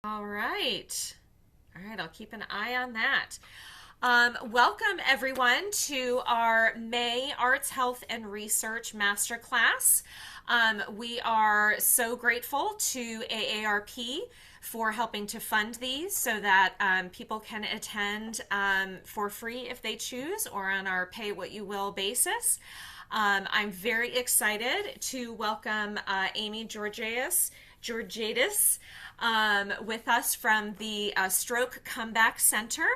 All right. All right, I'll keep an eye on that. Welcome, everyone, to our May Arts, Health, and Research Masterclass. We are so grateful to AARP for helping to fund these so that people can attend for free if they choose or on our pay what you will basis. I'm very excited to welcome Amy Georgiadis with us from the Stroke Comeback Center.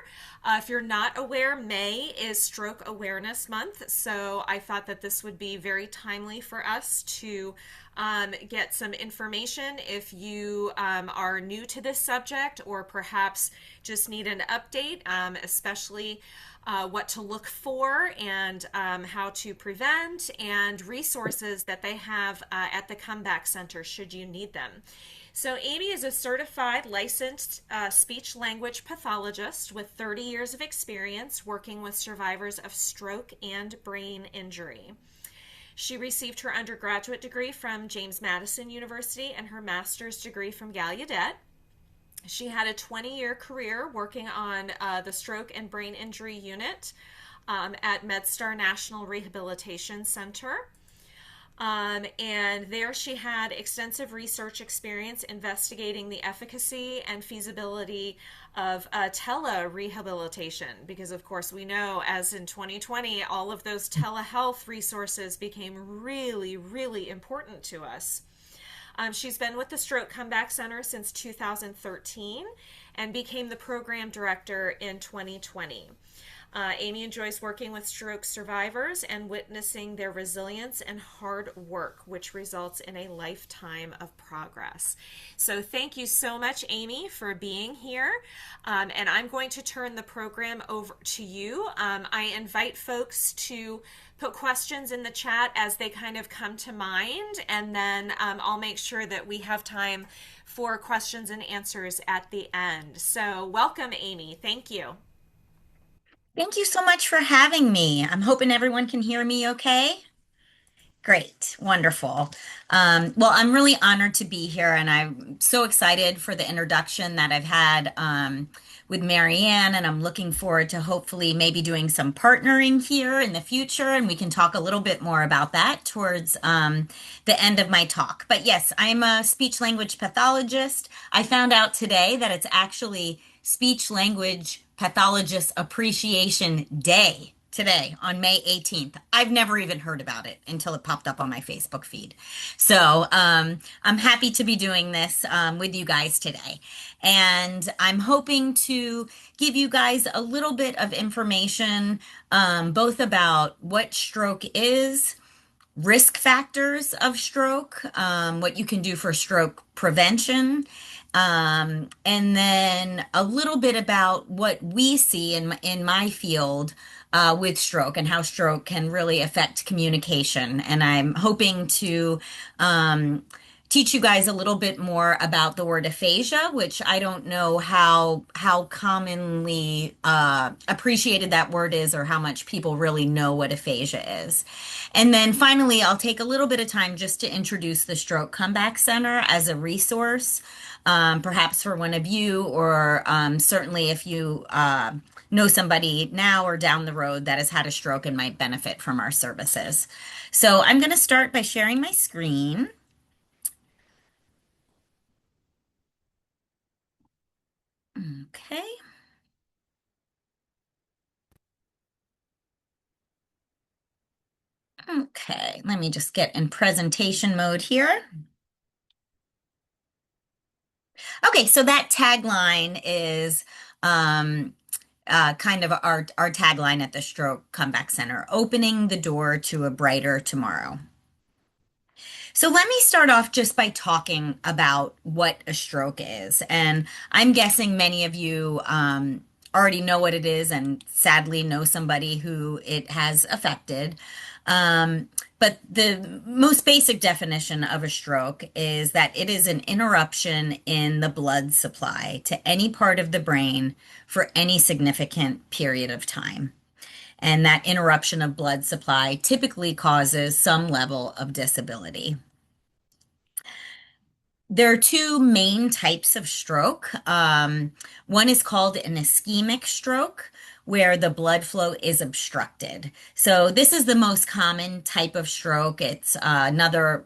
If you're not aware, May is Stroke Awareness Month, so I thought that this would be very timely for us to get some information if you are new to this subject or perhaps just need an update, especially what to look for and how to prevent, and resources that they have at the Comeback Center should you need them. So, Amy is a certified licensed speech language pathologist with 30 years of experience working with survivors of stroke and brain injury. She received her undergraduate degree from James Madison University and her master's degree from Gallaudet. She had a 20-year career working on the stroke and brain injury unit at MedStar National Rehabilitation Center. And there she had extensive research experience investigating the efficacy and feasibility of telerehabilitation, because of course we know, as in 2020, all of those telehealth resources became really, really important to us. She's been with the Stroke Comeback Center since 2013 and became the program director in 2020. Amy enjoys working with stroke survivors and witnessing their resilience and hard work, which results in a lifetime of progress. So, thank you so much, Amy, for being here. And I'm going to turn the program over to you. I invite folks to put questions in the chat as they kind of come to mind, and then I'll make sure that we have time for questions and answers at the end. So, welcome, Amy. Thank you. Thank you so much for having me. I'm hoping everyone can hear me okay. Great, wonderful. Well, I'm really honored to be here, and I'm so excited for the introduction that I've had with Marianne, and I'm looking forward to hopefully maybe doing some partnering here in the future, and we can talk a little bit more about that towards the end of my talk. But yes, I'm a speech language pathologist. I found out today that it's actually Speech Language Pathologist Appreciation Day today on May 18th. I've never even heard about it until it popped up on my Facebook feed. So I'm happy to be doing this with you guys today. And I'm hoping to give you guys a little bit of information both about what stroke is, risk factors of stroke, what you can do for stroke prevention, and then a little bit about what we see in my field with stroke and how stroke can really affect communication. And I'm hoping to teach you guys a little bit more about the word aphasia, which I don't know how commonly appreciated that word is, or how much people really know what aphasia is. And then finally, I'll take a little bit of time just to introduce the Stroke Comeback Center as a resource, perhaps for one of you, or certainly if you know somebody now or down the road that has had a stroke and might benefit from our services. So I'm going to start by sharing my screen. Okay. Okay, let me just get in presentation mode here. Okay, so that tagline is kind of our tagline at the Stroke Comeback Center, opening the door to a brighter tomorrow. So let me start off just by talking about what a stroke is. And I'm guessing many of you already know what it is and sadly know somebody who it has affected. But the most basic definition of a stroke is that it is an interruption in the blood supply to any part of the brain for any significant period of time. And that interruption of blood supply typically causes some level of disability. There are two main types of stroke. One is called an ischemic stroke, where the blood flow is obstructed. So, this is the most common type of stroke. It's another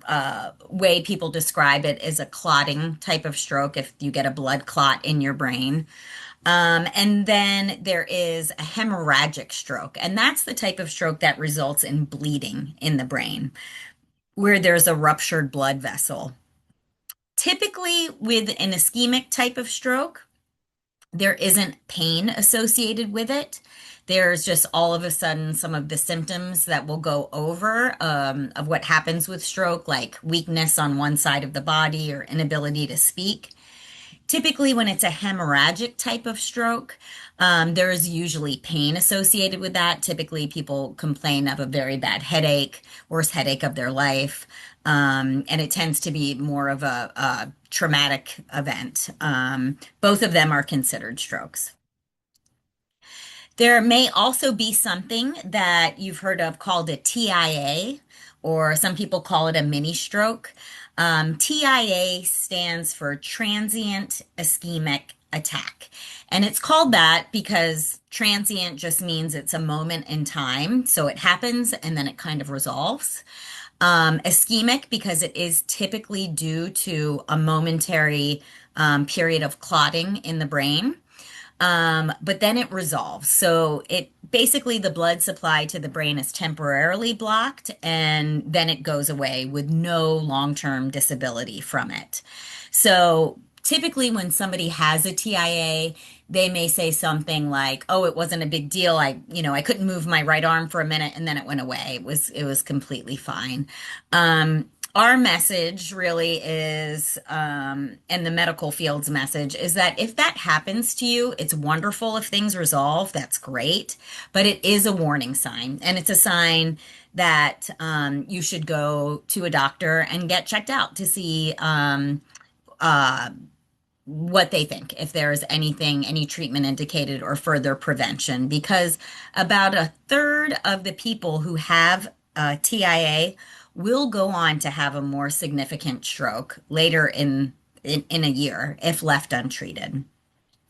way people describe it is a clotting type of stroke if you get a blood clot in your brain. And then there is a hemorrhagic stroke, and that's the type of stroke that results in bleeding in the brain, where there's a ruptured blood vessel. Typically, with an ischemic type of stroke, there isn't pain associated with it. There's just all of a sudden some of the symptoms that will go over of what happens with stroke, like weakness on one side of the body or inability to speak. Typically, when it's a hemorrhagic type of stroke, there is usually pain associated with that. Typically, people complain of a very bad headache, worst headache of their life, and it tends to be more of a traumatic event. Both of them are considered strokes. There may also be something that you've heard of called a TIA, or some people call it a mini stroke. TIA stands for transient ischemic attack. And it's called that because transient just means it's a moment in time. So it happens and then it kind of resolves. Ischemic because it is typically due to a momentary period of clotting in the brain. But then it resolves. So it basically the blood supply to the brain is temporarily blocked and then it goes away with no long-term disability from it. So typically when somebody has a TIA, they may say something like, "Oh, it wasn't a big deal. I couldn't move my right arm for a minute and then it went away. It was completely fine." Our message really is, and the medical field's message is that if that happens to you, it's wonderful if things resolve. That's great. But it is a warning sign. And it's a sign that you should go to a doctor and get checked out to see uh, what they think, if there's anything, any treatment indicated or further prevention, because about a third of the people who have TIA will go on to have a more significant stroke later in a year if left untreated.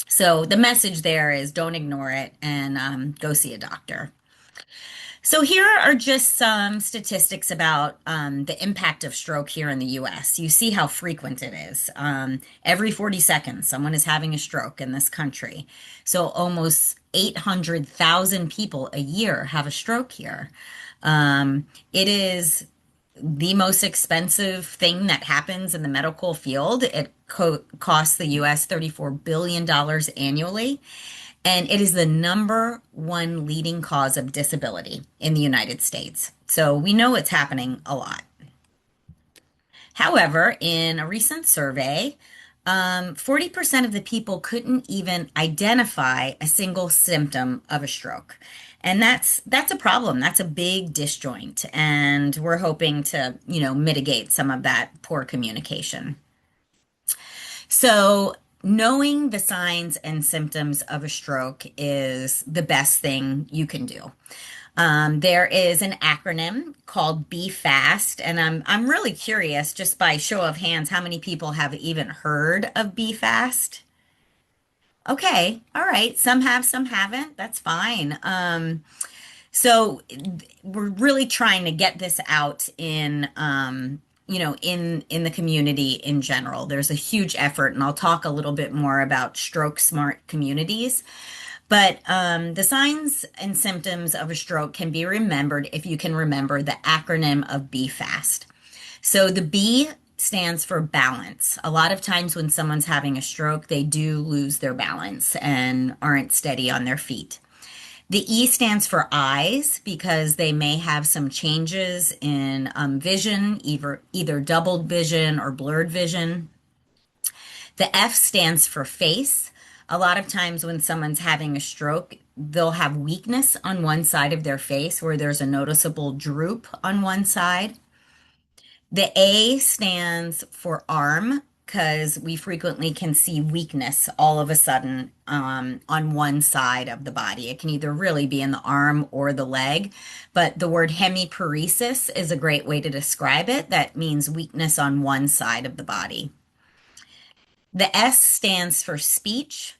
So the message there is don't ignore it and go see a doctor. So here are just some statistics about the impact of stroke here in the US. You see how frequent it is. Every 40 seconds, someone is having a stroke in this country. So almost 800,000 people a year have a stroke here. It is the most expensive thing that happens in the medical field. It costs the US $34 billion annually. And it is the number one leading cause of disability in the United States. So we know it's happening a lot. However, in a recent survey, 40% of the people couldn't even identify a single symptom of a stroke. And that's a problem. That's a big disjoint. And we're hoping to, mitigate some of that poor communication. So, knowing the signs and symptoms of a stroke is the best thing you can do. There is an acronym called Be Fast, and I'm really curious, just by show of hands, how many people have even heard of Be Fast? Okay, all right. Some have, some haven't. That's fine. So we're really trying to get this out in the community in general. There's a huge effort, and I'll talk a little bit more about stroke smart communities. But the signs and symptoms of a stroke can be remembered if you can remember the acronym of Be Fast. So the B stands for balance. A lot of times when someone's having a stroke, they do lose their balance and aren't steady on their feet. The E stands for eyes because they may have some changes in vision, either doubled vision or blurred vision. The F stands for face. A lot of times when someone's having a stroke, they'll have weakness on one side of their face where there's a noticeable droop on one side. The A stands for arm because we frequently can see weakness all of a sudden on one side of the body. It can either really be in the arm or the leg, but the word hemiparesis is a great way to describe it. That means weakness on one side of the body. The S stands for speech.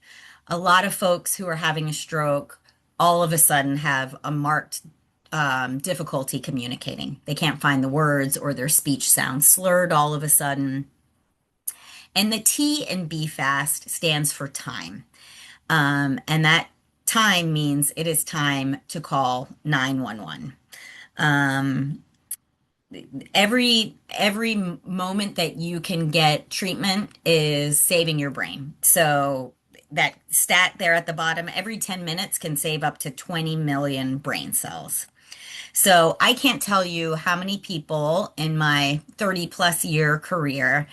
A lot of folks who are having a stroke all of a sudden have a marked difficulty communicating. They can't find the words or their speech sounds slurred all of a sudden. And the T in B fast stands for time. And that time means it is time to call 911. Um, every moment that you can get treatment is saving your brain. So that stat there at the bottom, every 10 minutes can save up to 20 million brain cells. So I can't tell you how many people in my 30 plus year career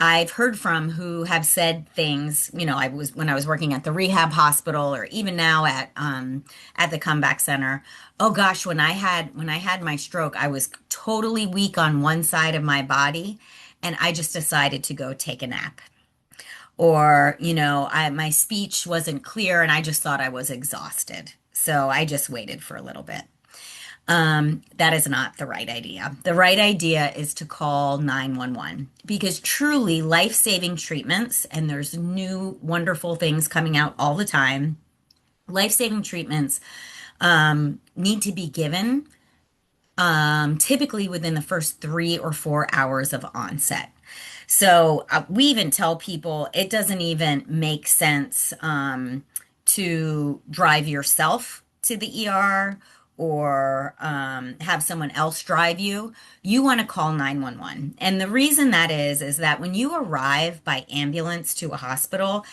I've heard from who have said things, I was when I was working at the rehab hospital or even now at the comeback center. Oh gosh, when I had my stroke, I was totally weak on one side of my body and I just decided to go take a nap. Or, my speech wasn't clear and I just thought I was exhausted. So I just waited for a little bit. That is not the right idea. The right idea is to call 911 because truly life-saving treatments, and there's new wonderful things coming out all the time. Life-saving treatments need to be given typically within the first 3 or 4 hours of onset. So we even tell people it doesn't even make sense to drive yourself to the ER or have someone else drive you. You want to call 911. And the reason that is that when you arrive by ambulance to a hospital,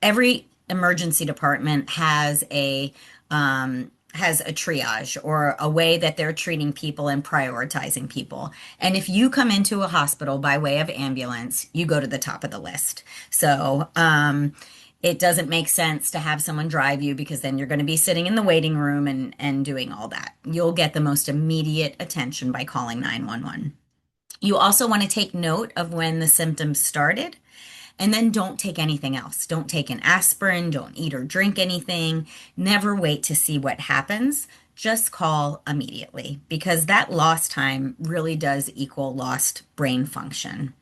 every emergency department has a triage or a way that they're treating people and prioritizing people. And if you come into a hospital by way of ambulance, you go to the top of the list. So it doesn't make sense to have someone drive you because then you're going to be sitting in the waiting room and doing all that. You'll get the most immediate attention by calling 911. You also want to take note of when the symptoms started. And then don't take anything else. Don't take an aspirin. Don't eat or drink anything. Never wait to see what happens. Just call immediately because that lost time really does equal lost brain function.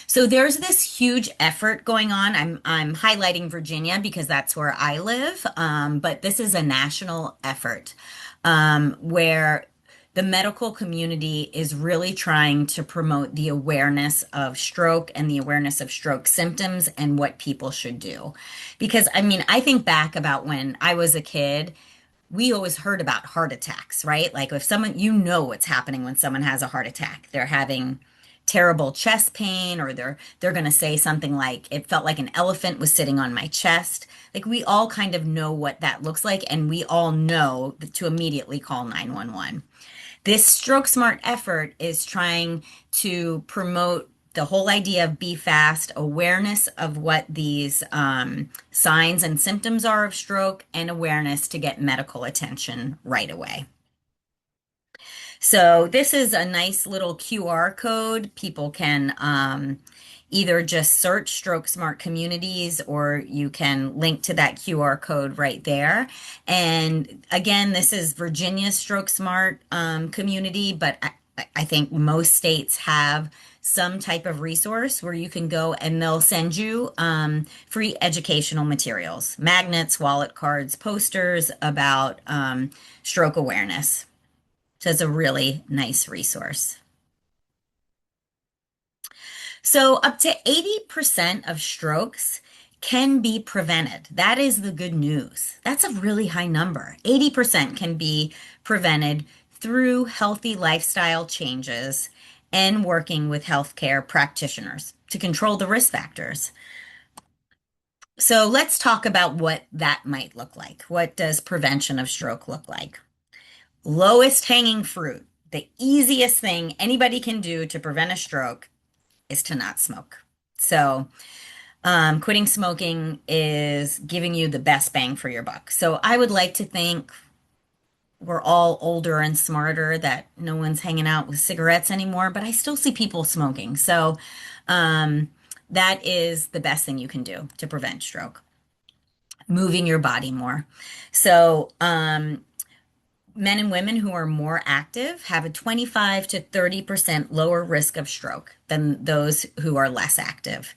So there's this huge effort going on. I'm highlighting Virginia because that's where I live, but this is a national effort where the medical community is really trying to promote the awareness of stroke and the awareness of stroke symptoms and what people should do. Because I think back about when I was a kid, we always heard about heart attacks, right? Like if someone, what's happening when someone has a heart attack. They're having terrible chest pain or they're going to say something like it felt like an elephant was sitting on my chest. Like we all kind of know what that looks like and we all know to immediately call 911. This Stroke Smart effort is trying to promote the whole idea of be fast, awareness of what these signs and symptoms are of stroke, and awareness to get medical attention right away. So this is a nice little QR code. People can either just search Stroke Smart Communities or you can link to that QR code right there. And again, this is Virginia's Stroke Smart community, but I think most states have some type of resource where you can go and they'll send you free educational materials, magnets, wallet cards, posters about stroke awareness. So it's a really nice resource. So up to 80% of strokes can be prevented. That is the good news. That's a really high number. 80% can be prevented through healthy lifestyle changes and working with healthcare practitioners to control the risk factors. So let's talk about what that might look like. What does prevention of stroke look like? Lowest hanging fruit. The easiest thing anybody can do to prevent a stroke is to not smoke. So, quitting smoking is giving you the best bang for your buck. So, I would like to think we're all older and smarter, that no one's hanging out with cigarettes anymore, but I still see people smoking. So, that is the best thing you can do to prevent stroke. Moving your body more. So, men and women who are more active have a 25 to 30% lower risk of stroke than those who are less active.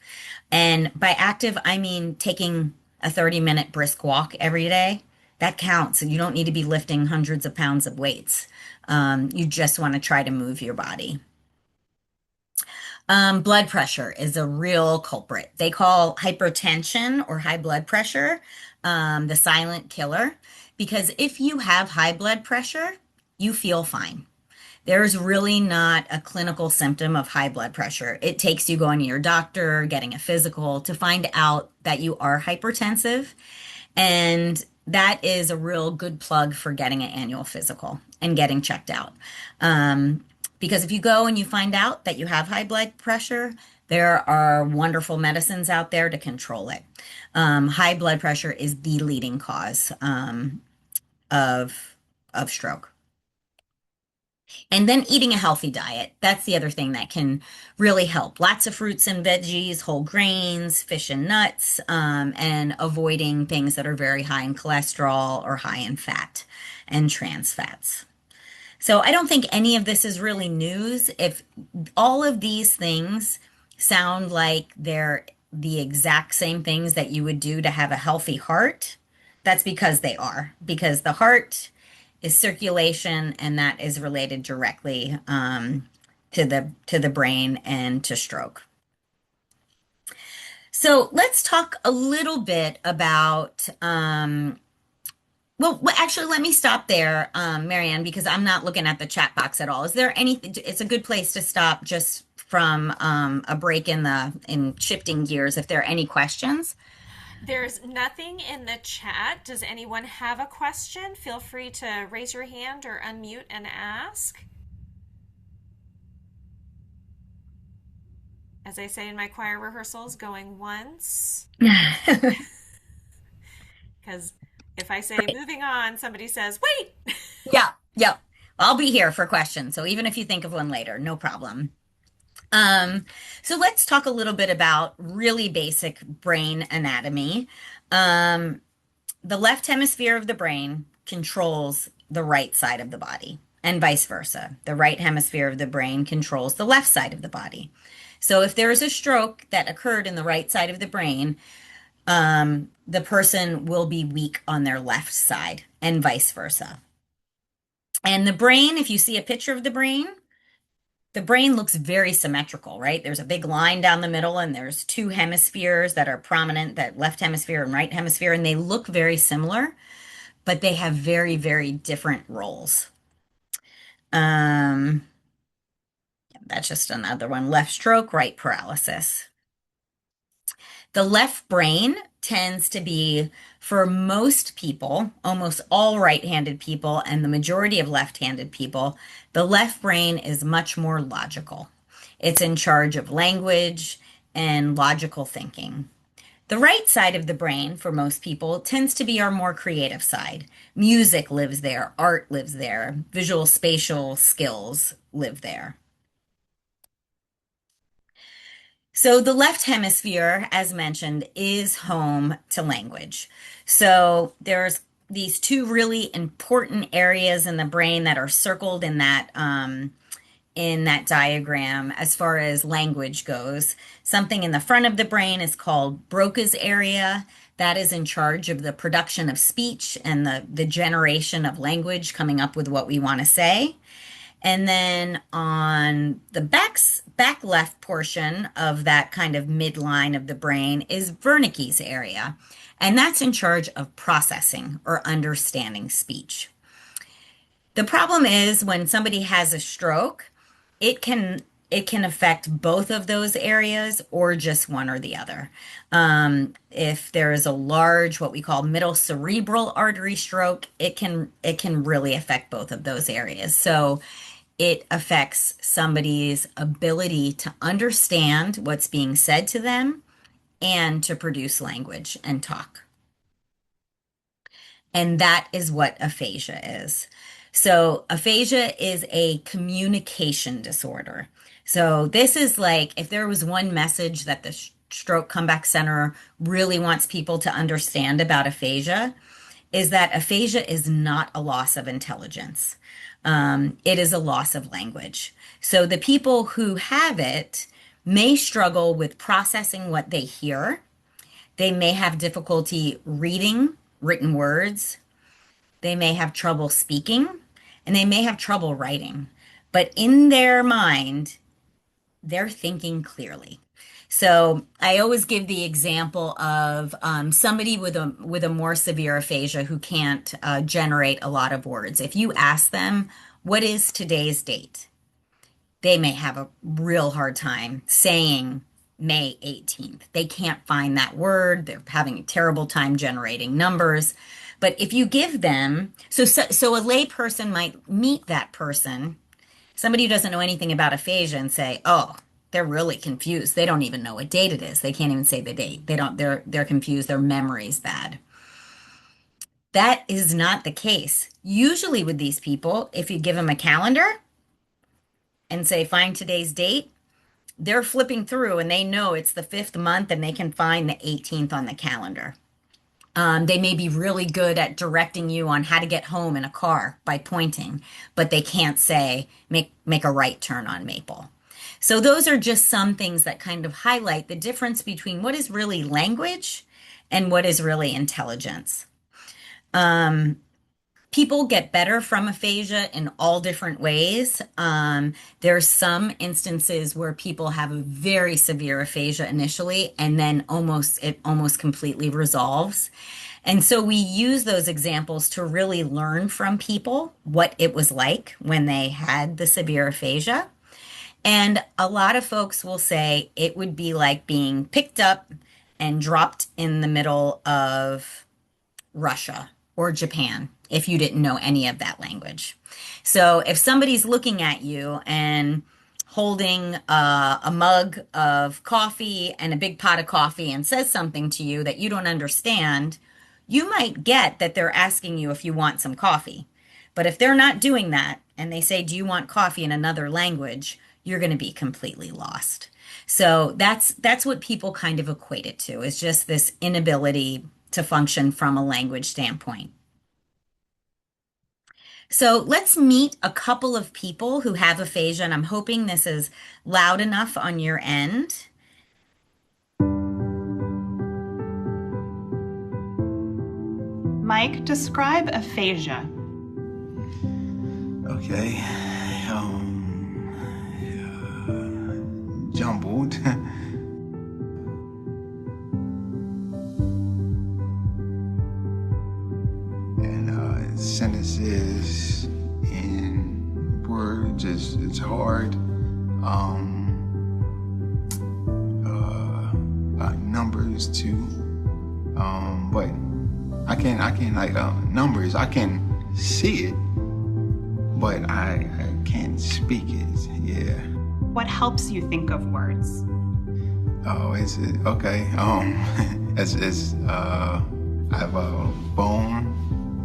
And by active, I mean taking a 30-minute brisk walk every day. That counts. And you don't need to be lifting hundreds of pounds of weights. You just want to try to move your body. Blood pressure is a real culprit. They call hypertension or high blood pressure the silent killer because if you have high blood pressure, you feel fine. There's really not a clinical symptom of high blood pressure. It takes you going to your doctor, getting a physical to find out that you are hypertensive. And that is a real good plug for getting an annual physical and getting checked out. Because if you go and you find out that you have high blood pressure, there are wonderful medicines out there to control it. High blood pressure is the leading cause of stroke. And then eating a healthy diet. That's the other thing that can really help. Lots of fruits and veggies, whole grains, fish and nuts, and avoiding things that are very high in cholesterol or high in fat and trans fats. So I don't think any of this is really news. If all of these things sound like they're the exact same things that you would do to have a healthy heart, that's because they are. Because the heart is circulation, and that is related directly to the brain and to stroke. So let's talk a little bit about well, actually, let me stop there, Marianne, because I'm not looking at the chat box at all. Is there anything? It's a good place to stop just from a break in shifting gears. If there are any questions. There's nothing in the chat. Does anyone have a question? Feel free to raise your hand or unmute and ask. As I say in my choir rehearsals, going once. Because if I say Right. moving on, somebody says, wait. Yeah, yeah. I'll be here for questions. So even if you think of one later, no problem. Um, so let's talk a little bit about really basic brain anatomy. Um, the left hemisphere of the brain controls the right side of the body, and vice versa. The right hemisphere of the brain controls the left side of the body. So if there is a stroke that occurred in the right side of the brain, the person will be weak on their left side, and vice versa. And the brain, if you see a picture of the brain looks very symmetrical, right? There's a big line down the middle, and there's two hemispheres that are prominent, that left hemisphere and right hemisphere, and they look very similar, but they have very, very different roles. Um, that's just another one. Left stroke, right paralysis. The left brain tends to be, for most people, almost all right-handed people, and the majority of left-handed people, the left brain is much more logical. It's in charge of language and logical thinking. The right side of the brain, for most people, tends to be our more creative side. Music lives there, art lives there, visual spatial skills live there. So the left hemisphere, as mentioned, is home to language. So there's these two really important areas in the brain that are circled in that diagram as far as language goes. Something in the front of the brain is called Broca's area. That is in charge of the production of speech and the generation of language, coming up with what we want to say. And then on the back left portion of that kind of midline of the brain is Wernicke's area. And that's in charge of processing or understanding speech. The problem is when somebody has a stroke, it can it can affect both of those areas or just one or the other. If there is a large, what we call middle cerebral artery stroke, it can really affect both of those areas. So it affects somebody's ability to understand what's being said to them and to produce language and talk. And that is what aphasia is. So, aphasia is a communication disorder. So, this is like if there was one message that the Stroke Comeback Center really wants people to understand about aphasia, is that aphasia is not a loss of intelligence. It is a loss of language. So the people who have it may struggle with processing what they hear. They may have difficulty reading written words. They may have trouble speaking, and they may have trouble writing. But in their mind, they're thinking clearly. So I always give the example of somebody with a more severe aphasia who can't generate a lot of words. If you ask them, "What is today's date?" they may have a real hard time saying May 18th. They can't find that word. They're having a terrible time generating numbers. But if you give them, so a lay person might meet that person, somebody who doesn't know anything about aphasia, and say, "Oh, they're really confused. They don't even know what date it is. They can't even say the date. They're confused. Their memory's bad." That is not the case. Usually with these people, if you give them a calendar and say, "Find today's date," they're flipping through and they know it's the fifth month and they can find the 18th on the calendar. They may be really good at directing you on how to get home in a car by pointing, but they can't say, make a right turn on Maple. So those are just some things that kind of highlight the difference between what is really language and what is really intelligence. People get better from aphasia in all different ways. There's some instances where people have a very severe aphasia initially, and then it almost completely resolves. And so we use those examples to really learn from people what it was like when they had the severe aphasia. And a lot of folks will say it would be like being picked up and dropped in the middle of Russia or Japan if you didn't know any of that language. So if somebody's looking at you and holding a mug of coffee and a big pot of coffee and says something to you that you don't understand, you might get that they're asking you if you want some coffee. But if they're not doing that and they say, "Do you want coffee?" in another language, you're going to be completely lost. So that's what people kind of equate it to, is just this inability to function from a language standpoint. So let's meet a couple of people who have aphasia, and I'm hoping this is loud enough on your end. Mike, describe aphasia. Okay. Jumbled. And sentences in words it's hard. Numbers too. But I can like numbers. I can see it, but I can't speak it. Yeah. What helps you think of words? Oh, is it okay? As I have a bone,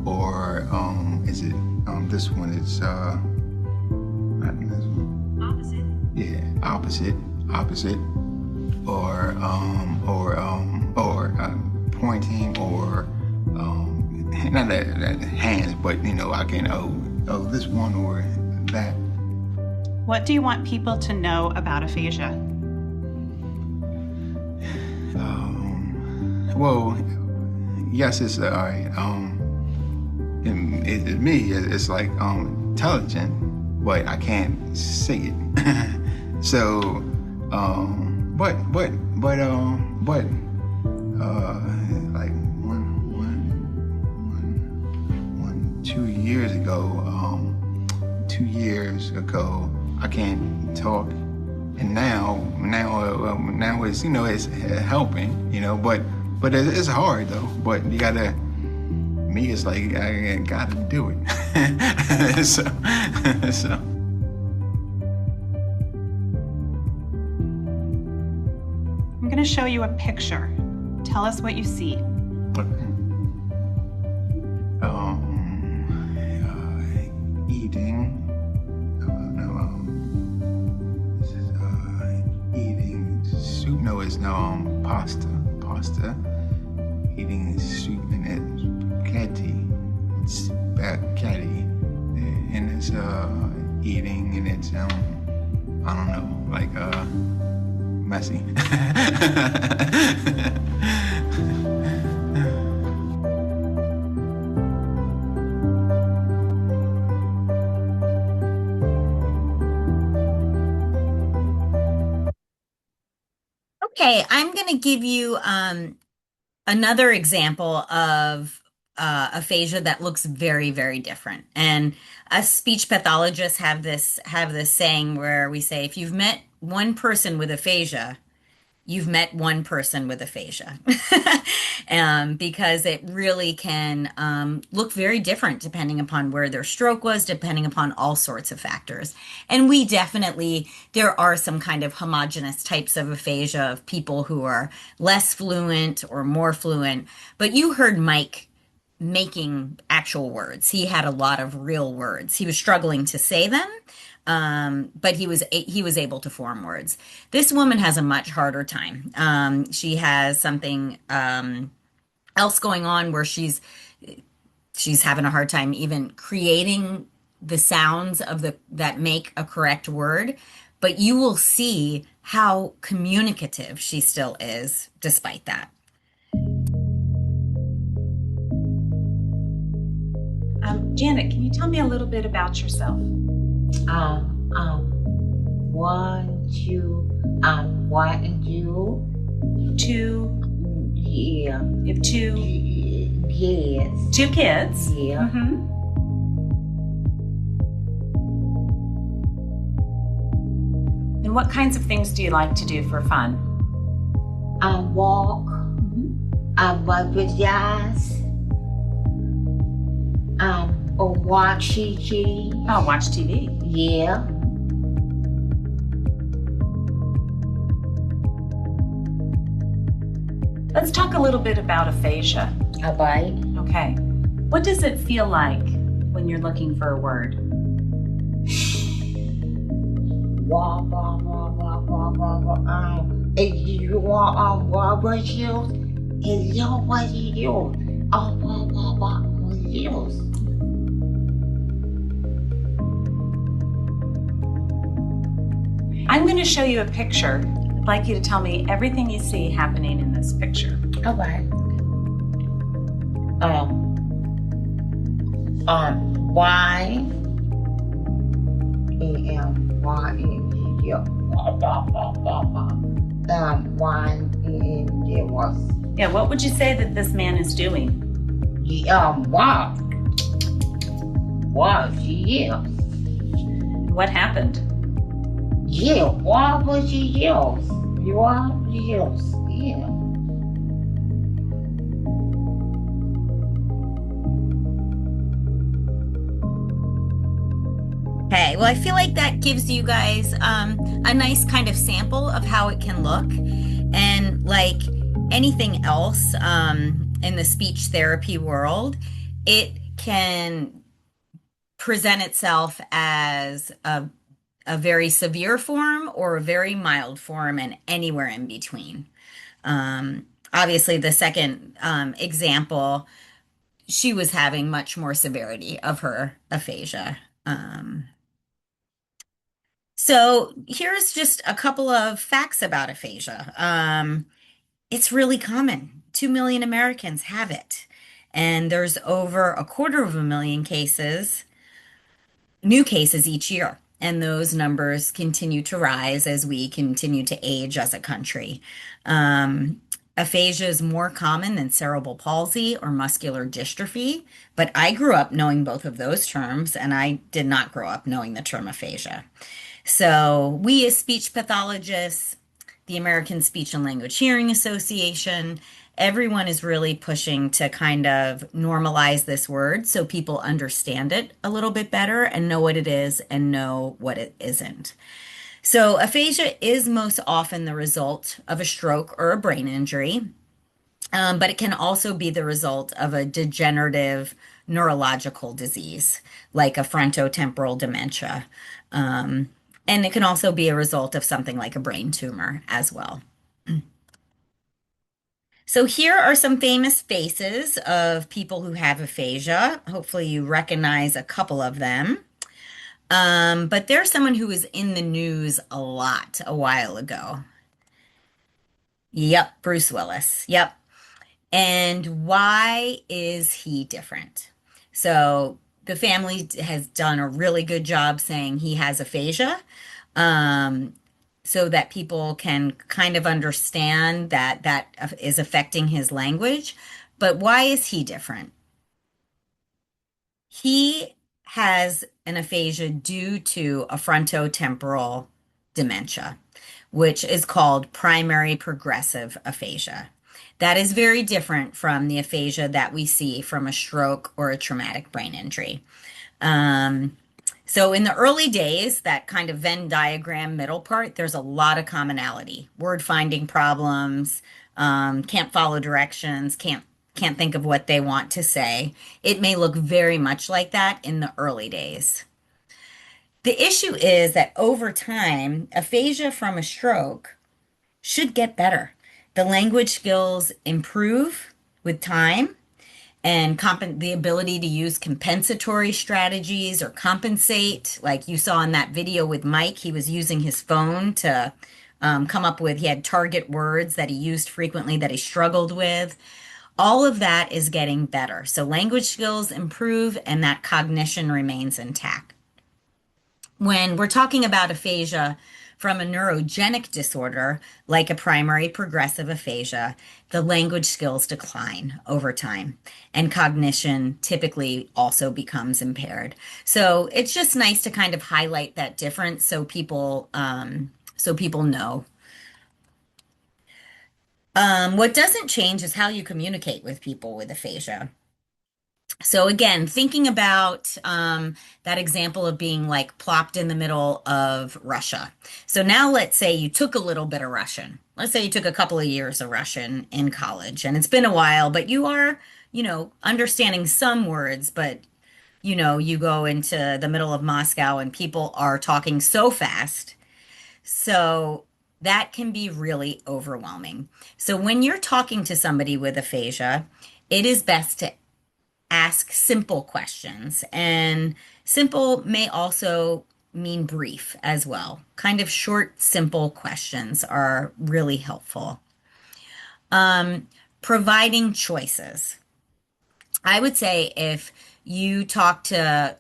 or is it this one? It's not this one. Opposite. Yeah, opposite, or pointing, or not that hands, but I can this one or that. What do you want people to know about aphasia? Well, yes, it's all right. It's like intelligent, but I can't say it. So, but like 2 years ago, 2 years ago, I can't talk, and now it's it's helping, but it's hard though. But you gotta. Me, it's like I gotta do it. so. I'm gonna show you a picture. Tell us what you see. Eating. Eating soup. No, it's no pasta. Eating soup, and it catty. It's catty, and it's eating, and it's I don't know, like messy. Okay, I'm going to give you another example of aphasia that looks very, very different. And us speech pathologists have this saying where we say, if you've met one person with aphasia, you've met one person with aphasia. Because it really can look very different depending upon where their stroke was, depending upon all sorts of factors. And we definitely, there are some kind of homogenous types of aphasia of people who are less fluent or more fluent. But you heard Mike making actual words. He had a lot of real words. He was struggling to say them, but he was able to form words. This woman has a much harder time. She has something else going on where she's having a hard time even creating the sounds of the that make a correct word. But you will see how communicative she still is despite that. Janet, can you tell me a little bit about yourself? Um, um, one, two, what you? Two, Yeah. you have Yes. two kids. Yeah. Mm-hmm. And what kinds of things do you like to do for fun? Walk. Work with jazz. Or watch TV. Oh, watch TV. Yeah. Let's talk a little bit about aphasia. Alright. Okay. What does it feel like when you're looking for a word? Wah, wah, wah, wah, wah, wah, wah. If you want what was used, is your what you use. Wah, wah, wah, was used. I'm going to show you a picture. I'd like you to tell me everything you see happening in this picture. Alright. Why? Why in your one in there was Yeah, what would you say that this man is doing? what? What? Yeah. What happened? Yeah, what was yours? You are yours. Yeah. Okay, well, I feel like that gives you guys a nice kind of sample of how it can look. And like anything else in the speech therapy world, it can present itself as a very severe form or a very mild form and anywhere in between. Obviously, the second example, she was having much more severity of her aphasia. So here's just a couple of facts about aphasia. It's really common. 2 million Americans have it. And there's over 250,000 cases, new cases each year. And those numbers continue to rise as we continue to age as a country. Aphasia is more common than cerebral palsy or muscular dystrophy, but I grew up knowing both of those terms, and I did not grow up knowing the term aphasia. So we as speech pathologists, the American Speech and Language Hearing Association, everyone is really pushing to kind of normalize this word so people understand it a little bit better and know what it is and know what it isn't. So aphasia is most often the result of a stroke or a brain injury, but it can also be the result of a degenerative neurological disease like a frontotemporal dementia. And it can also be a result of something like a brain tumor as well. So here are some famous faces of people who have aphasia. Hopefully you recognize a couple of them. But there's someone who was in the news a lot a while ago. Yep, Bruce Willis. Yep. And why is he different? So the family has done a really good job saying he has aphasia, um, so that people can kind of understand that that is affecting his language. But why is he different? He has an aphasia due to a frontotemporal dementia, which is called primary progressive aphasia. That is very different from the aphasia that we see from a stroke or a traumatic brain injury. Um, so in the early days, that kind of Venn diagram middle part, there's a lot of commonality. Word finding problems, can't follow directions, can't think of what they want to say. It may look very much like that in the early days. The issue is that over time, aphasia from a stroke should get better. The language skills improve with time, and the ability to use compensatory strategies or compensate, like you saw in that video with Mike. He was using his phone to come up with, he had target words that he used frequently that he struggled with. All of that is getting better. So language skills improve and that cognition remains intact. When we're talking about aphasia from a neurogenic disorder, like a primary progressive aphasia, the language skills decline over time, and cognition typically also becomes impaired. So it's just nice to kind of highlight that difference so people know. What doesn't change is how you communicate with people with aphasia. So again, thinking about that example of being like plopped in the middle of Russia. So now let's say you took a little bit of Russian. Let's say you took a couple of years of Russian in college, and it's been a while, but you are, understanding some words, but you go into the middle of Moscow and people are talking so fast. So that can be really overwhelming. So when you're talking to somebody with aphasia, it is best to ask simple questions. And simple may also mean brief as well. Kind of short, simple questions are really helpful. Providing choices. I would say if you talk to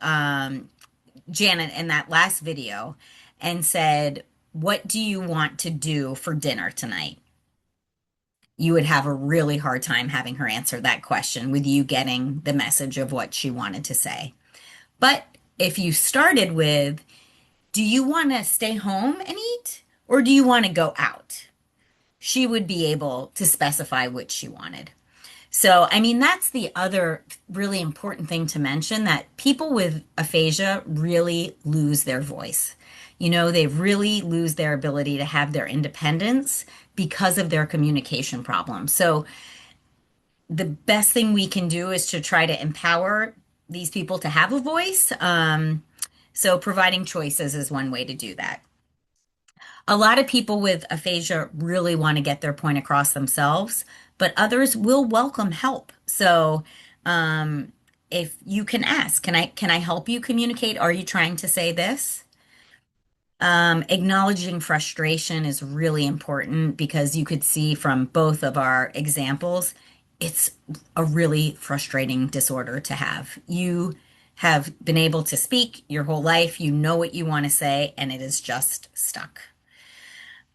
Janet in that last video and said, "What do you want to do for dinner tonight?" You would have a really hard time having her answer that question with you getting the message of what she wanted to say. But if you started with, "Do you want to stay home and eat, or do you want to go out?" She would be able to specify which she wanted. So, I mean, that's the other really important thing to mention, that people with aphasia really lose their voice. They really lose their ability to have their independence because of their communication problems. So, the best thing we can do is to try to empower these people to have a voice. So, providing choices is one way to do that. A lot of people with aphasia really want to get their point across themselves, but others will welcome help. So, if you can ask, can I help you communicate? Are you trying to say this? Acknowledging frustration is really important because you could see from both of our examples, it's a really frustrating disorder to have. You have been able to speak your whole life, you know what you want to say, and it is just stuck.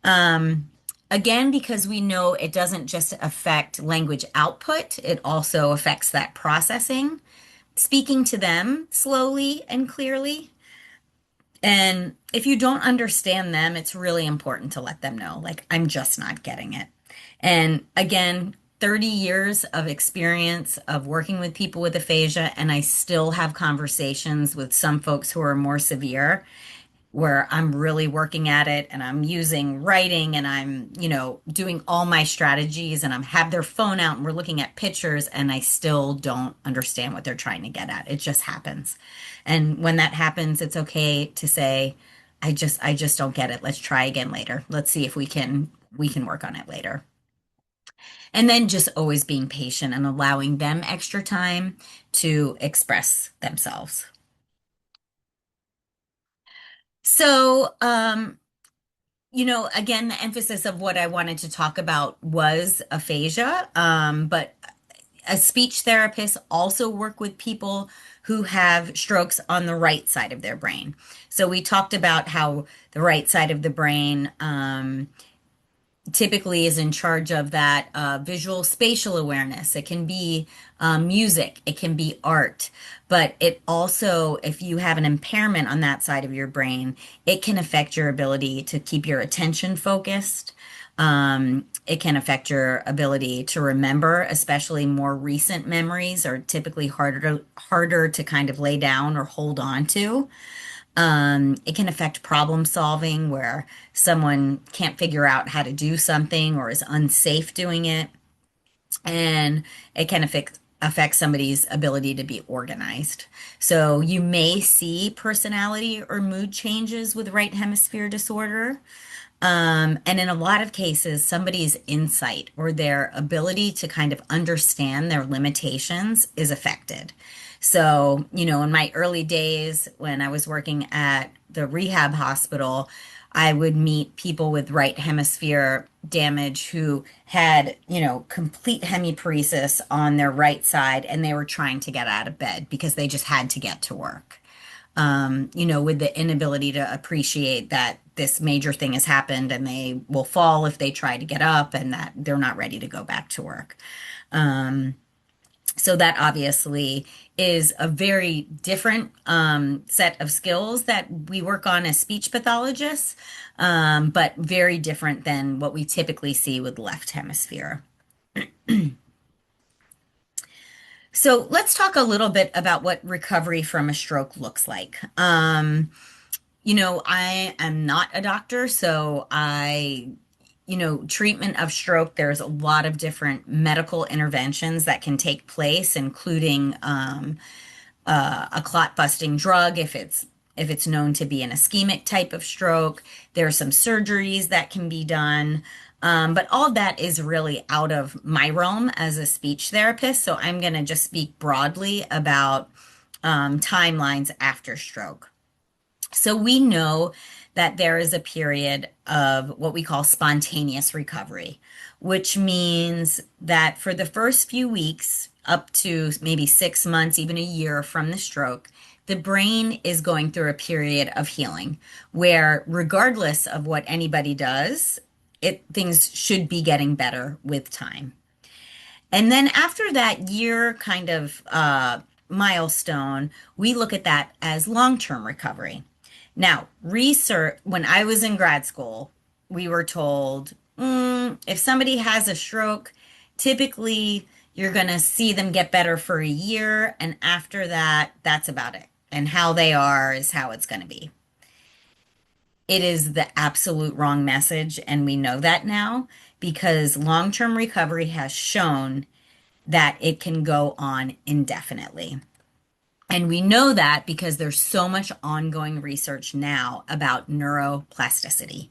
Again, because we know it doesn't just affect language output, it also affects that processing. Speaking to them slowly and clearly. And if you don't understand them, it's really important to let them know, like, I'm just not getting it. And again, 30 years of experience of working with people with aphasia, and I still have conversations with some folks who are more severe, where I'm really working at it and I'm using writing and I'm, doing all my strategies and I'm have their phone out and we're looking at pictures and I still don't understand what they're trying to get at. It just happens. And when that happens, it's okay to say, I just don't get it. Let's try again later. Let's see if we can work on it later. And then just always being patient and allowing them extra time to express themselves. So, again, the emphasis of what I wanted to talk about was aphasia, but a speech therapist also work with people who have strokes on the right side of their brain. So we talked about how the right side of the brain typically is in charge of that visual spatial awareness. It can be music, it can be art, but it also, if you have an impairment on that side of your brain, it can affect your ability to keep your attention focused. It can affect your ability to remember, especially more recent memories are typically harder to kind of lay down or hold on to. It can affect problem solving where someone can't figure out how to do something or is unsafe doing it. And it can affect somebody's ability to be organized. So you may see personality or mood changes with right hemisphere disorder. And in a lot of cases, somebody's insight or their ability to kind of understand their limitations is affected. So, in my early days when I was working at the rehab hospital, I would meet people with right hemisphere damage who had, complete hemiparesis on their right side and they were trying to get out of bed because they just had to get to work. With the inability to appreciate that this major thing has happened and they will fall if they try to get up and that they're not ready to go back to work. So that obviously is a very different set of skills that we work on as speech pathologists, but very different than what we typically see with left hemisphere. So let's talk a little bit about what recovery from a stroke looks like. I am not a doctor, so treatment of stroke, there's a lot of different medical interventions that can take place, including a clot busting drug if it's known to be an ischemic type of stroke. There are some surgeries that can be done. But all of that is really out of my realm as a speech therapist. So I'm going to just speak broadly about timelines after stroke. So we know that there is a period of what we call spontaneous recovery, which means that for the first few weeks, up to maybe 6 months, even a year from the stroke, the brain is going through a period of healing where, regardless of what anybody does, things should be getting better with time. And then after that year kind of milestone, we look at that as long-term recovery. Now, research, when I was in grad school, we were told if somebody has a stroke, typically you're going to see them get better for a year. And after that, that's about it. And how they are is how it's going to be. It is the absolute wrong message. And we know that now because long-term recovery has shown that it can go on indefinitely. And we know that because there's so much ongoing research now about neuroplasticity.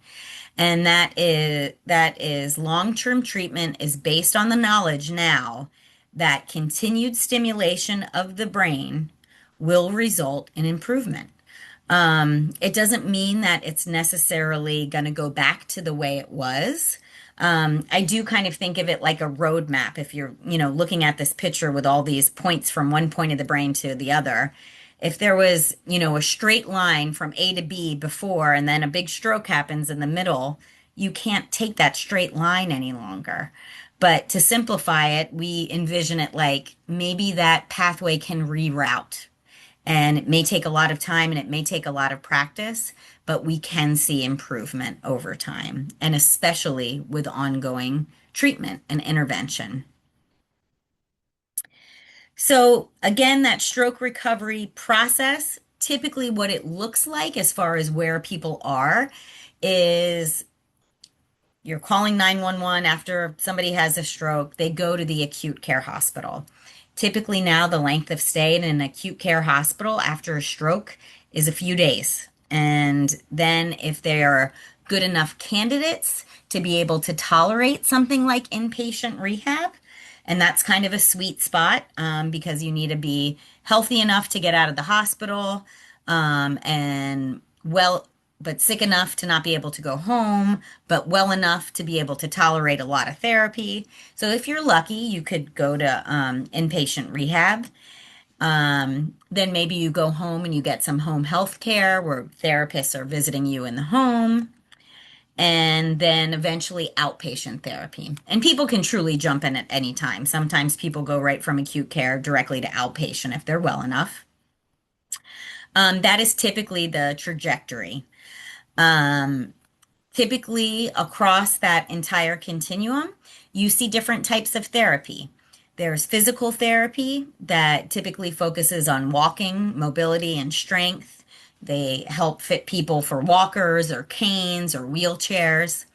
And that is long-term treatment is based on the knowledge now that continued stimulation of the brain will result in improvement. It doesn't mean that it's necessarily going to go back to the way it was. I do kind of think of it like a roadmap. If you're, looking at this picture with all these points from one point of the brain to the other, if there was, a straight line from A to B before, and then a big stroke happens in the middle, you can't take that straight line any longer. But to simplify it, we envision it like maybe that pathway can reroute. And it may take a lot of time and it may take a lot of practice, but we can see improvement over time, and especially with ongoing treatment and intervention. So again, that stroke recovery process, typically what it looks like as far as where people are is you're calling 911 after somebody has a stroke. They go to the acute care hospital. Typically now the length of stay in an acute care hospital after a stroke is a few days. And then if they're good enough candidates to be able to tolerate something like inpatient rehab. And that's kind of a sweet spot because you need to be healthy enough to get out of the hospital and well, but sick enough to not be able to go home, but well enough to be able to tolerate a lot of therapy. So if you're lucky, you could go to inpatient rehab. Then maybe you go home and you get some home health care where therapists are visiting you in the home, and then eventually outpatient therapy. And people can truly jump in at any time. Sometimes people go right from acute care directly to outpatient if they're well enough. That is typically the trajectory. Um, Typically, across that entire continuum, you see different types of therapy. There's physical therapy that typically focuses on walking, mobility, and strength. They help fit people for walkers or canes or wheelchairs.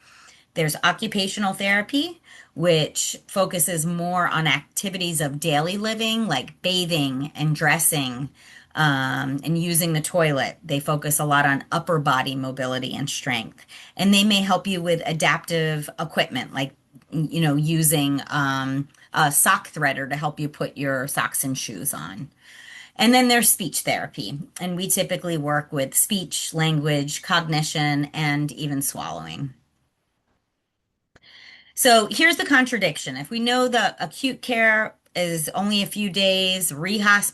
There's occupational therapy, which focuses more on activities of daily living like bathing and dressing and using the toilet. They focus a lot on upper body mobility and strength. And they may help you with adaptive equipment like, using a sock threader to help you put your socks and shoes on. And then there's speech therapy. And we typically work with speech, language, cognition, and even swallowing. So here's the contradiction. If we know the acute care is only a few days, rehab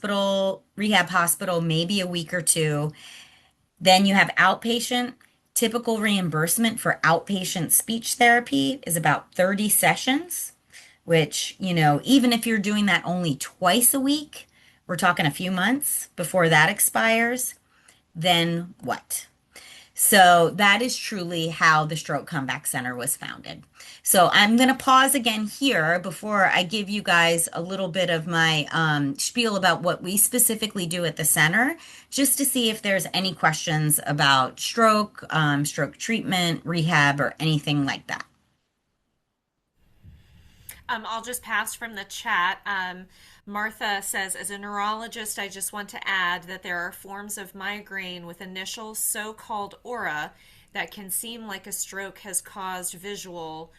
hospital, maybe a week or two, then you have outpatient. Typical reimbursement for outpatient speech therapy is about 30 sessions, which, even if you're doing that only twice a week, we're talking a few months before that expires, then what? So that is truly how the Stroke Comeback Center was founded. So I'm going to pause again here before I give you guys a little bit of my spiel about what we specifically do at the center, just to see if there's any questions about stroke, stroke treatment, rehab, or anything like that. I'll just pass from the chat. Martha says, as a neurologist, I just want to add that there are forms of migraine with initial so-called aura that can seem like a stroke has caused visual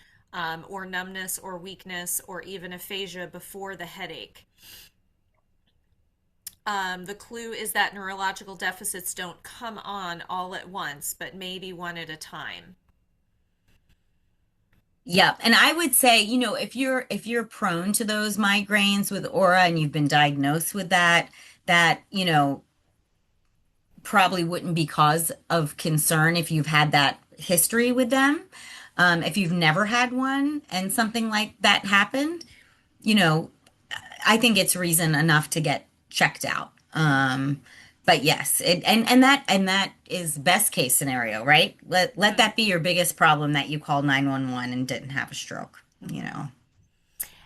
or numbness or weakness or even aphasia before the headache. The clue is that neurological deficits don't come on all at once, but maybe one at a time. Yeah, and I would say, if you're prone to those migraines with aura and you've been diagnosed with that, probably wouldn't be cause of concern if you've had that history with them. If you've never had one and something like that happened, you know, I think it's reason enough to get checked out. But yes, and that is best case scenario, right? Let that be your biggest problem that you called 911 and didn't have a stroke, you know.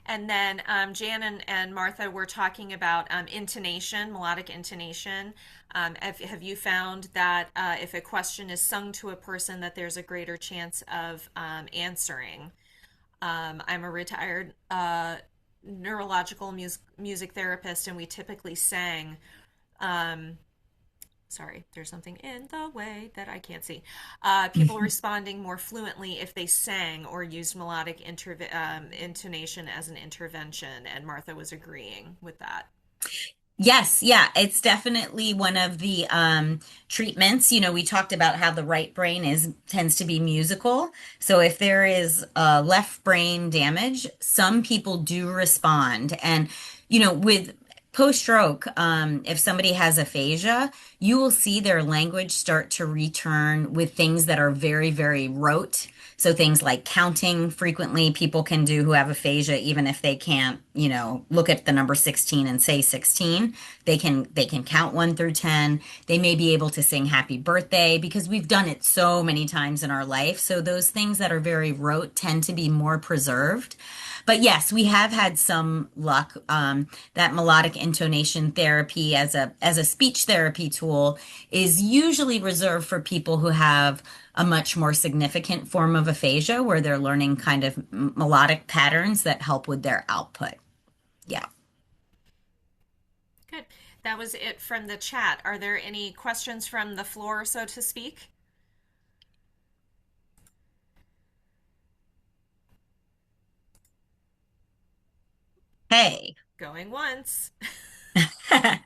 And then Jan and Martha were talking about intonation, melodic intonation. Have you found that if a question is sung to a person, that there's a greater chance of answering? I'm a retired neurological music therapist, and we typically sang. Um, Sorry, there's something in the way that I can't see. People responding more fluently if they sang or used melodic intonation as an intervention, and Martha was agreeing with that. Yes, yeah, it's definitely one of the treatments. We talked about how the right brain is tends to be musical. So if there is left brain damage, some people do respond. And with post-stroke, if somebody has aphasia, you will see their language start to return with things that are very, very rote. So things like counting frequently, people can do who have aphasia, even if they can't, look at the number 16 and say 16. They can count 1 through 10. They may be able to sing happy birthday because we've done it so many times in our life. So those things that are very rote tend to be more preserved. But yes, we have had some luck that melodic intonation therapy as a speech therapy tool is usually reserved for people who have a much more significant form of aphasia where they're learning kind of melodic patterns that help with their output. Yeah. Good. That was it from the chat. Are there any questions from the floor, so to speak? Hey. Going once. Okay.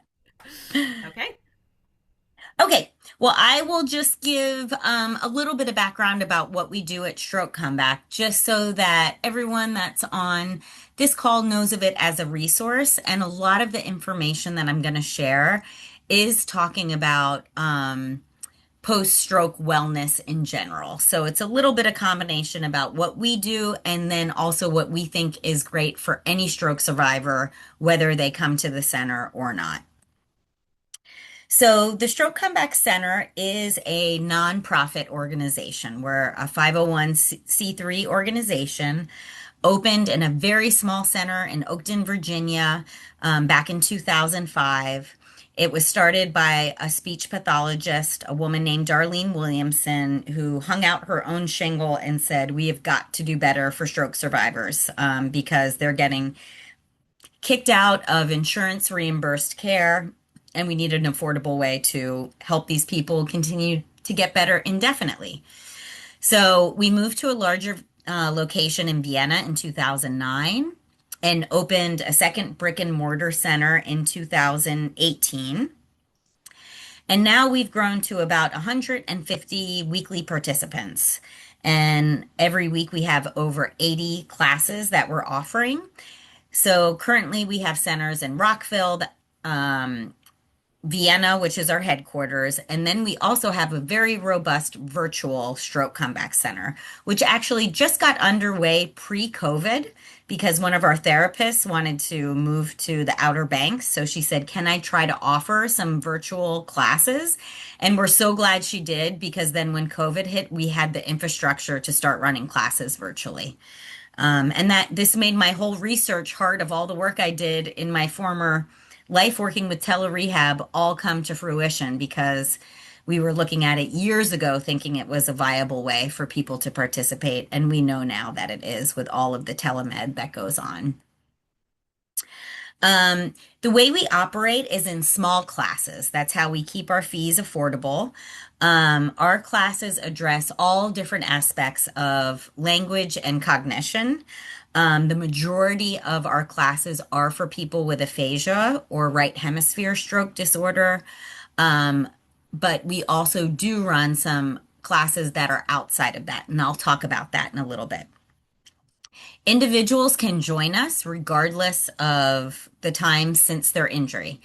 Okay, well, I will just give a little bit of background about what we do at Stroke Comeback, just so that everyone that's on this call knows of it as a resource. And a lot of the information that I'm going to share is talking about post-stroke wellness in general. So it's a little bit of combination about what we do and then also what we think is great for any stroke survivor, whether they come to the center or not. So, the Stroke Comeback Center is a nonprofit organization. We're a 501c3 organization, opened in a very small center in Oakton, Virginia, back in 2005. It was started by a speech pathologist, a woman named Darlene Williamson, who hung out her own shingle and said, "We have got to do better for stroke survivors because they're getting kicked out of insurance reimbursed care, and we need an affordable way to help these people continue to get better indefinitely." So we moved to a larger location in Vienna in 2009 and opened a second brick and mortar center in 2018. And now we've grown to about 150 weekly participants. And every week we have over 80 classes that we're offering. So currently we have centers in Rockville, Vienna, which is our headquarters, and then we also have a very robust virtual stroke comeback center, which actually just got underway pre-COVID because one of our therapists wanted to move to the Outer Banks. So she said, "Can I try to offer some virtual classes?" And we're so glad she did because then when COVID hit, we had the infrastructure to start running classes virtually. And that this made my whole research heart of all the work I did in my former life working with telerehab all come to fruition because we were looking at it years ago thinking it was a viable way for people to participate. And we know now that it is with all of the telemed that goes on. The way we operate is in small classes. That's how we keep our fees affordable. Our classes address all different aspects of language and cognition. The majority of our classes are for people with aphasia or right hemisphere stroke disorder. But we also do run some classes that are outside of that, and I'll talk about that in a little bit. Individuals can join us regardless of the time since their injury.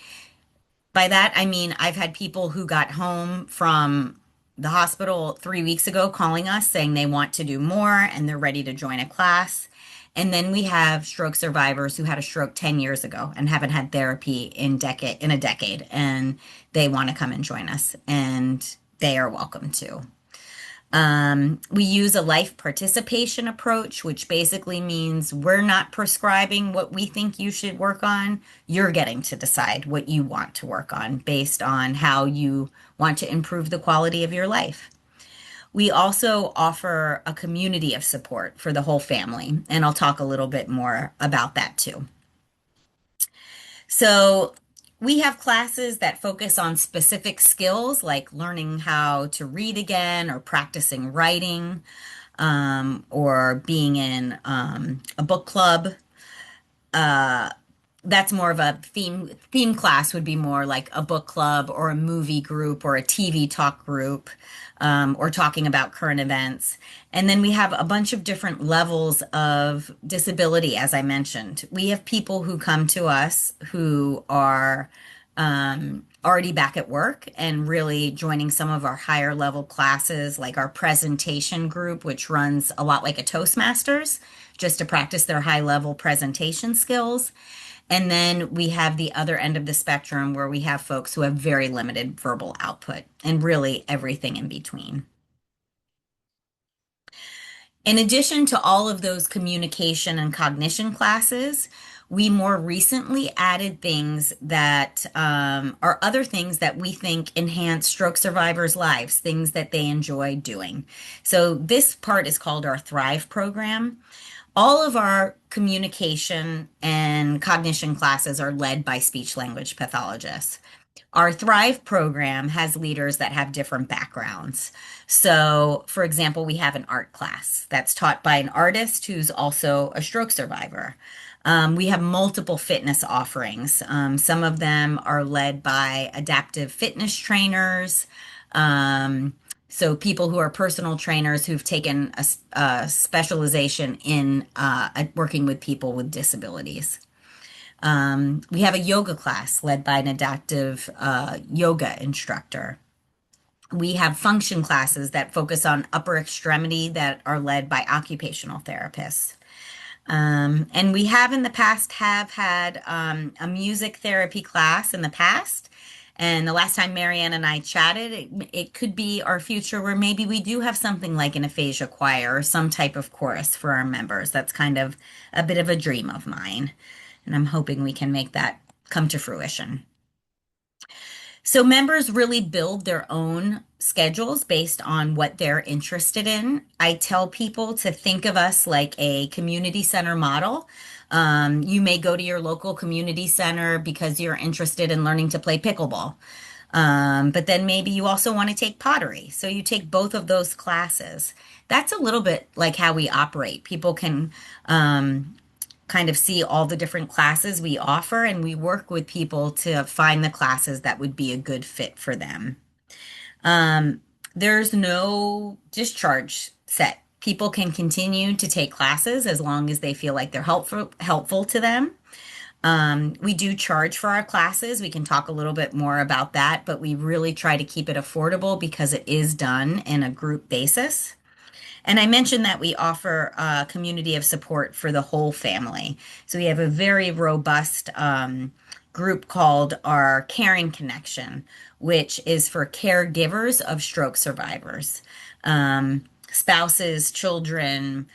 By that, I mean, I've had people who got home from the hospital 3 weeks ago calling us saying they want to do more and they're ready to join a class. And then we have stroke survivors who had a stroke 10 years ago and haven't had therapy in a decade, and they want to come and join us, and they are welcome to. We use a life participation approach, which basically means we're not prescribing what we think you should work on. You're getting to decide what you want to work on based on how you want to improve the quality of your life. We also offer a community of support for the whole family, and I'll talk a little bit more about that too. So we have classes that focus on specific skills like learning how to read again or practicing writing, or being in a book club. That's more of a theme class would be more like a book club or a movie group or a TV talk group, or talking about current events. And then we have a bunch of different levels of disability, as I mentioned. We have people who come to us who are already back at work and really joining some of our higher level classes, like our presentation group, which runs a lot like a Toastmasters, just to practice their high level presentation skills. And then we have the other end of the spectrum where we have folks who have very limited verbal output and really everything in between. In addition to all of those communication and cognition classes, we more recently added things that are other things that we think enhance stroke survivors' lives, things that they enjoy doing. So this part is called our Thrive program. All of our communication and cognition classes are led by speech language pathologists. Our Thrive program has leaders that have different backgrounds. So, for example, we have an art class that's taught by an artist who's also a stroke survivor. We have multiple fitness offerings. Some of them are led by adaptive fitness trainers. Um, so, people who are personal trainers who've taken a specialization in working with people with disabilities. We have a yoga class led by an adaptive yoga instructor. We have function classes that focus on upper extremity that are led by occupational therapists. And we have in the past have had a music therapy class in the past. And the last time Marianne and I chatted, it could be our future where maybe we do have something like an aphasia choir or some type of chorus for our members. That's kind of a bit of a dream of mine. And I'm hoping we can make that come to fruition. So members really build their own schedules based on what they're interested in. I tell people to think of us like a community center model. You may go to your local community center because you're interested in learning to play pickleball. But then maybe you also want to take pottery. So you take both of those classes. That's a little bit like how we operate. People can kind of see all the different classes we offer, and we work with people to find the classes that would be a good fit for them. Um, there's no discharge set. People can continue to take classes as long as they feel like they're helpful to them. We do charge for our classes. We can talk a little bit more about that, but we really try to keep it affordable because it is done in a group basis. And I mentioned that we offer a community of support for the whole family. So we have a very robust group called our Caring Connection, which is for caregivers of stroke survivors, spouses, children,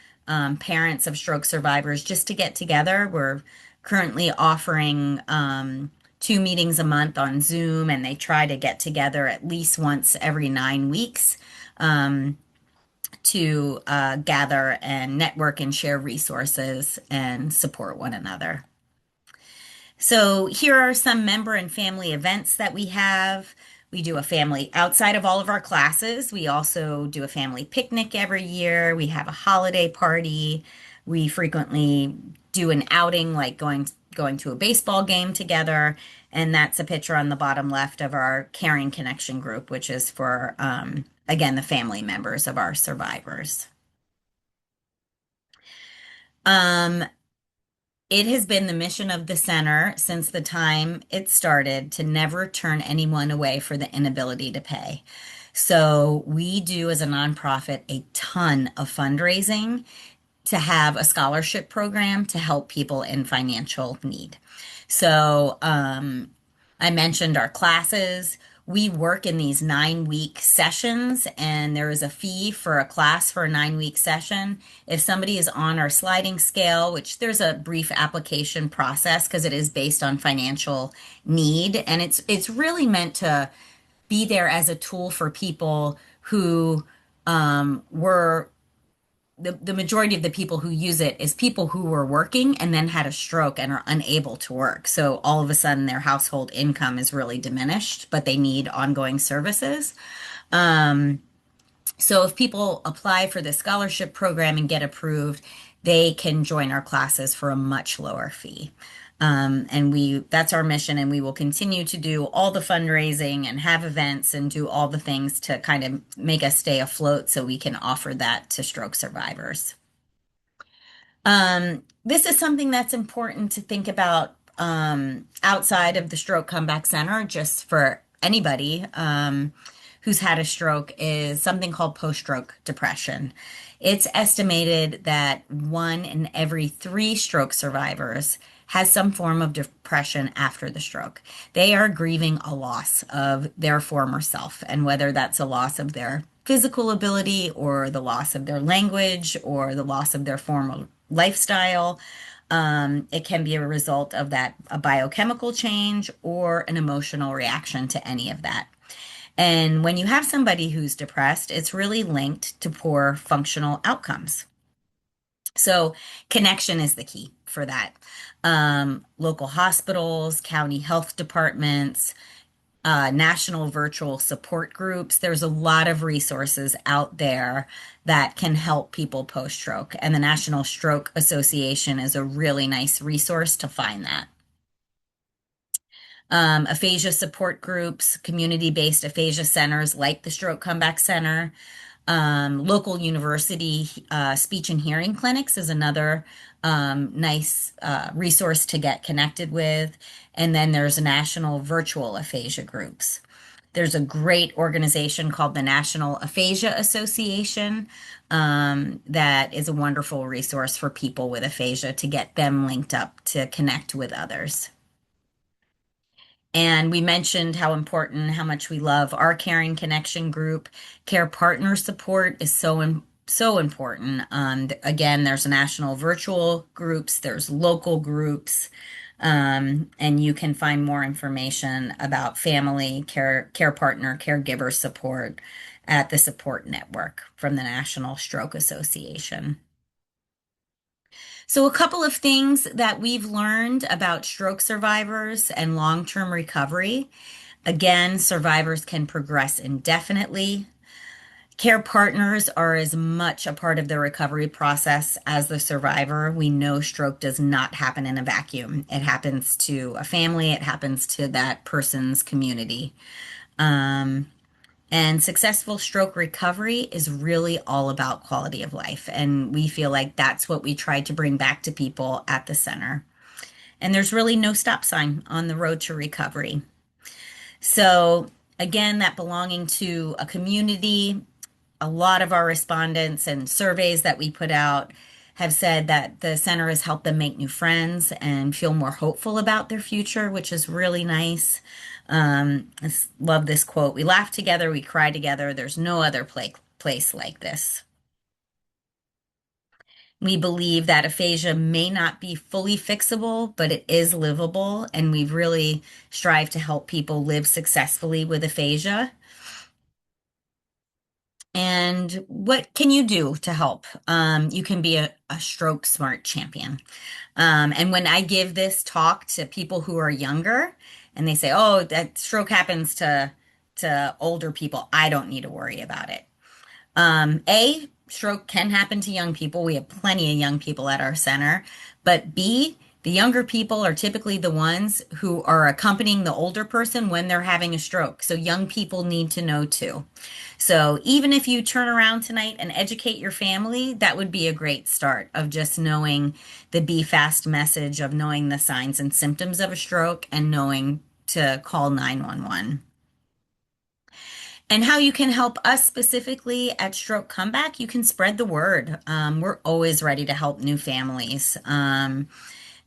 parents of stroke survivors, just to get together. We're currently offering 2 meetings a month on Zoom, and they try to get together at least once every 9 weeks. To gather and network and share resources and support one another. So here are some member and family events that we have. We do a family outside of all of our classes. We also do a family picnic every year. We have a holiday party. We frequently do an outing like going to a baseball game together. And that's a picture on the bottom left of our Caring Connection group, which is for again, the family members of our survivors. Um, it has been the mission of the center since the time it started to never turn anyone away for the inability to pay. So we do as a nonprofit a ton of fundraising to have a scholarship program to help people in financial need. So I mentioned our classes. We work in these 9 week sessions, and there is a fee for a class for a 9 week session. If somebody is on our sliding scale, which there's a brief application process because it is based on financial need, and it's really meant to be there as a tool for people who were the majority of the people who use it is people who were working and then had a stroke and are unable to work. So all of a sudden their household income is really diminished, but they need ongoing services. Um, so if people apply for the scholarship program and get approved, they can join our classes for a much lower fee. And that's our mission, and we will continue to do all the fundraising and have events and do all the things to kind of make us stay afloat so we can offer that to stroke survivors. This is something that's important to think about outside of the Stroke Comeback Center, just for anybody who's had a stroke, is something called post-stroke depression. It's estimated that 1 in every 3 stroke survivors has some form of depression after the stroke. They are grieving a loss of their former self, and whether that's a loss of their physical ability or the loss of their language or the loss of their former lifestyle. It can be a result of that, a biochemical change or an emotional reaction to any of that. And when you have somebody who's depressed, it's really linked to poor functional outcomes. So connection is the key for that. Local hospitals, county health departments, national virtual support groups. There's a lot of resources out there that can help people post stroke, and the National Stroke Association is a really nice resource to find that. Aphasia support groups, community-based aphasia centers like the Stroke Comeback Center, local university speech and hearing clinics is another nice resource to get connected with. And then there's national virtual aphasia groups. There's a great organization called the National Aphasia Association that is a wonderful resource for people with aphasia to get them linked up to connect with others. And we mentioned how important, how much we love our Caring Connection group. Care partner support is so important. Again, there's national virtual groups, there's local groups, and you can find more information about family, care partner, caregiver support at the support network from the National Stroke Association. So, a couple of things that we've learned about stroke survivors and long-term recovery. Again, survivors can progress indefinitely. Care partners are as much a part of the recovery process as the survivor. We know stroke does not happen in a vacuum. It happens to a family, it happens to that person's community. And successful stroke recovery is really all about quality of life. And we feel like that's what we try to bring back to people at the center. And there's really no stop sign on the road to recovery. So, again, that belonging to a community, a lot of our respondents and surveys that we put out have said that the center has helped them make new friends and feel more hopeful about their future, which is really nice. I love this quote. We laugh together, we cry together. There's no other place like this. We believe that aphasia may not be fully fixable, but it is livable, and we've really strived to help people live successfully with aphasia. And what can you do to help? You can be a stroke smart champion. And when I give this talk to people who are younger and they say, oh, that stroke happens to older people, I don't need to worry about it. Stroke can happen to young people. We have plenty of young people at our center. But B, the younger people are typically the ones who are accompanying the older person when they're having a stroke. So young people need to know too. So even if you turn around tonight and educate your family, that would be a great start of just knowing the Be Fast message, of knowing the signs and symptoms of a stroke and knowing to call 911. And how you can help us specifically at Stroke Comeback, you can spread the word. We're always ready to help new families.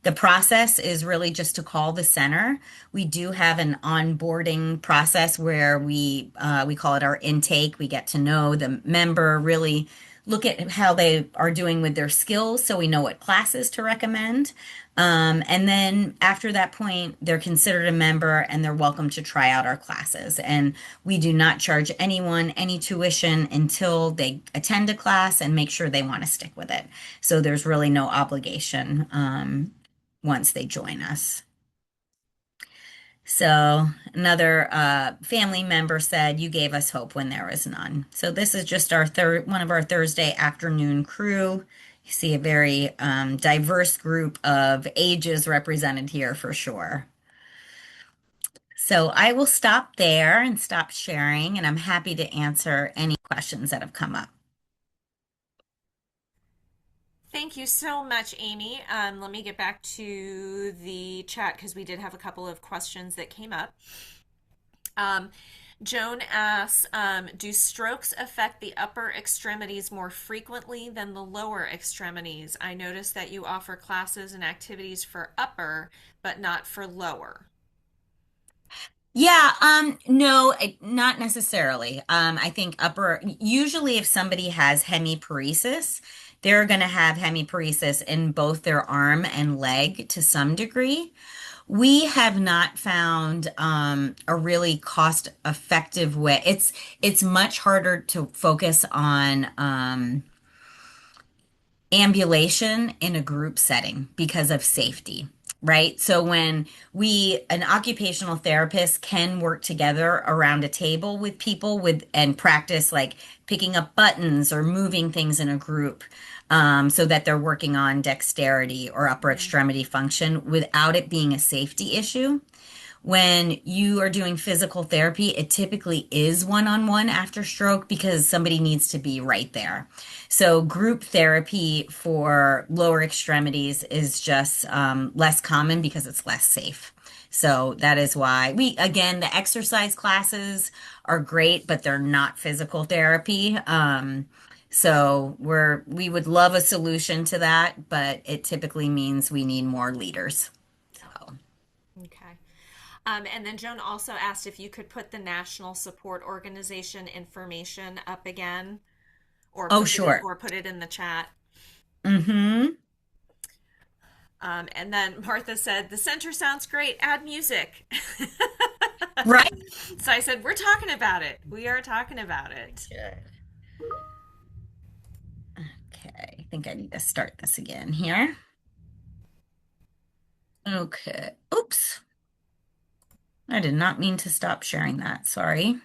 The process is really just to call the center. We do have an onboarding process where we call it our intake. We get to know the member, really look at how they are doing with their skills so we know what classes to recommend. And then after that point, they're considered a member and they're welcome to try out our classes. And we do not charge anyone any tuition until they attend a class and make sure they want to stick with it. So there's really no obligation once they join us. So another family member said, "You gave us hope when there was none." So this is just our one of our Thursday afternoon crew. You see a very diverse group of ages represented here for sure. So I will stop there and stop sharing, and I'm happy to answer any questions that have come up. Thank you so much, Amy. Let me get back to the chat because we did have a couple of questions that came up. Joan asks, do strokes affect the upper extremities more frequently than the lower extremities? I noticed that you offer classes and activities for upper, but not for lower. Yeah, no, not necessarily. I think upper, usually if somebody has hemiparesis, they're going to have hemiparesis in both their arm and leg to some degree. We have not found a really cost-effective way. It's much harder to focus on ambulation in a group setting because of safety. right? So when an occupational therapist can work together around a table with people with and practice like picking up buttons or moving things in a group, so that they're working on dexterity or upper Mhm. extremity function without it being a safety issue. When you are doing physical therapy, it typically is one-on-one after stroke because somebody needs to be right there. So group therapy for lower extremities is just less common because it's less safe. So that is why again, the exercise classes are great, but they're not physical therapy. So we would love a solution to that, but it typically means we need more leaders. Yep. So. Okay. And then Joan also asked if you could put the National Support Organization information up again, Oh, sure. or put it in the chat. Mm-hmm. And then Martha said, "The center sounds great. Add music." Right. So I said, "We're talking about it. We are talking about it." Good. Okay, I think I need to start this again here. Okay. Oops. I did not mean to stop sharing that. Sorry.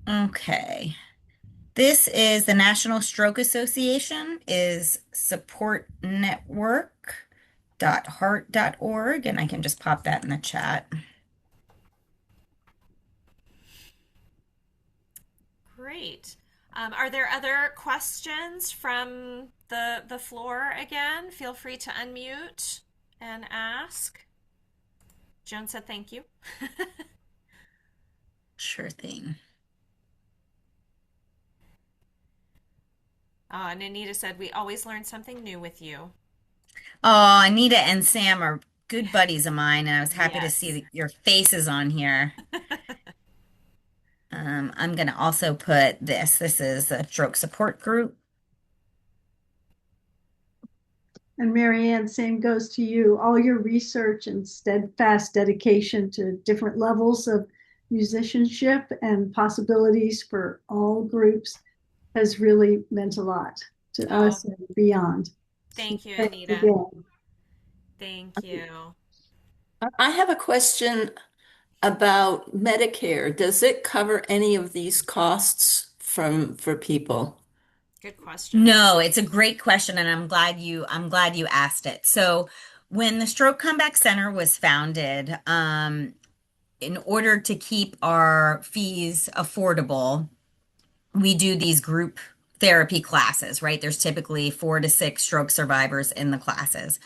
Okay. This is the National Stroke Association is supportnetwork.heart.org, and I can just pop that in the chat. Great. Are there other questions from the floor again? Feel free to unmute and ask. Joan said thank you. Sure thing. And Anita said, "We always learn something new with you." Oh, Anita and Sam are good buddies of mine, and I was happy to see Yes. your faces on here. I'm going to also put this. This is a stroke support group. And Marianne, same goes to you. All your research and steadfast dedication to different levels of musicianship and possibilities for all groups has really meant a lot to Oh, us and beyond. So thank you, thanks Anita. again. Thank you. I have a question about Medicare. Does it cover any of these costs for people? Good question. No, it's a great question, and I'm glad you asked it. So, when the Stroke Comeback Center was founded, in order to keep our fees affordable, we do these group therapy classes, right? There's typically 4 to 6 stroke survivors in the classes.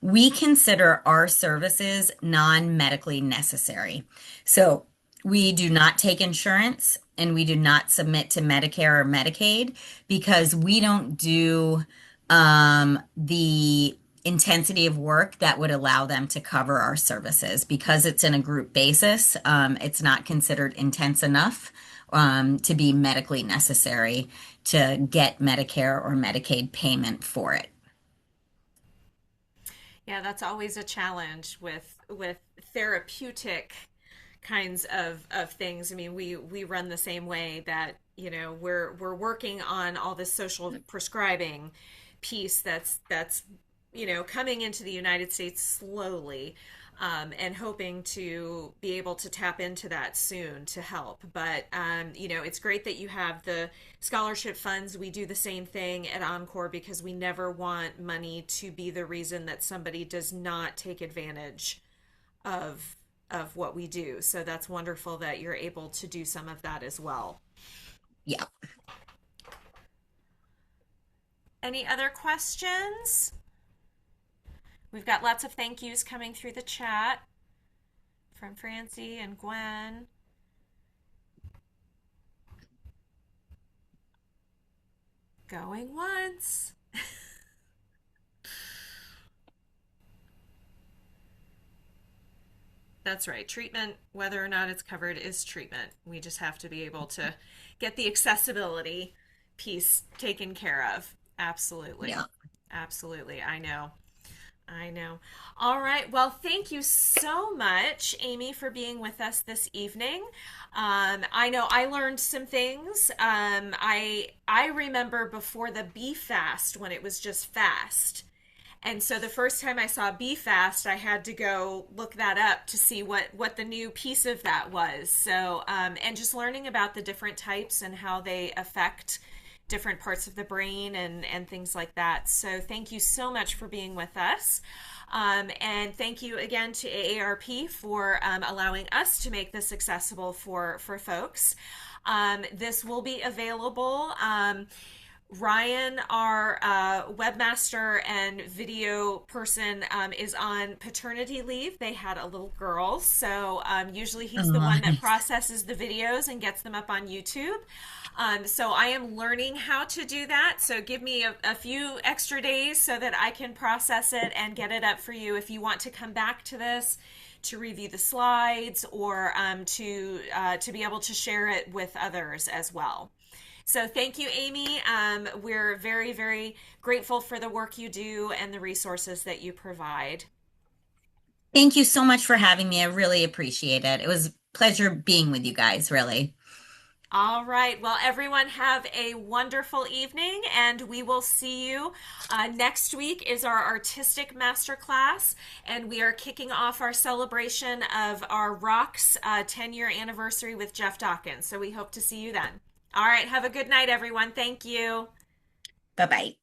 We consider our services non-medically necessary. So we do not take insurance and we do not submit to Medicare or Medicaid because we don't do the intensity of work that would allow them to cover our services because it's in a group basis. It's not considered intense enough to be medically necessary to get Medicare or Medicaid payment for it. Yeah, that's always a challenge with therapeutic kinds of things. I mean, we run the same way that, we're working on all this social prescribing piece that's coming into the United States slowly, and hoping to be able to tap into that soon to help. But it's great that you have the scholarship funds. We do the same thing at Encore because we never want money to be the reason that somebody does not take advantage of what we do. So that's wonderful that you're able to do some of that as well. Yeah. Any other questions? We've got lots of thank yous coming through the chat from Francie and Gwen. Going once. That's right. Treatment, whether or not it's covered, is treatment. We just have to be able to get the accessibility piece taken care of. Absolutely. Yeah. Absolutely. I know. I know. All right. Well, thank you so much, Amy, for being with us this evening. I know I learned some things. I remember before the Bee Fast when it was just fast. And so the first time I saw Bee Fast, I had to go look that up to see what the new piece of that was. So, and just learning about the different types and how they affect different parts of the brain and things like that. So thank you so much for being with us. And thank you again to AARP for allowing us to make this accessible for folks. This will be available. Ryan, our webmaster and video person, is on paternity leave. They had a little girl, so usually he's the one that processes the videos and gets them up on YouTube. So I am learning how to do that. So give me a few extra days so that I can process it and get it up for you if you want to come back to this to review the slides or to be able to share it with others as well. So thank you, Amy. We're very, very grateful for the work you do and the resources that you provide. Thank you so much for having me. I really appreciate it. It was a pleasure being with you guys, really. All right. Well, everyone have a wonderful evening, and we will see you. Next week is our artistic masterclass, and we are kicking off our celebration of our Rocks 10-year anniversary with Jeff Dawkins. So we hope to see you then. All right. Have a good night, everyone. Thank you. Bye bye.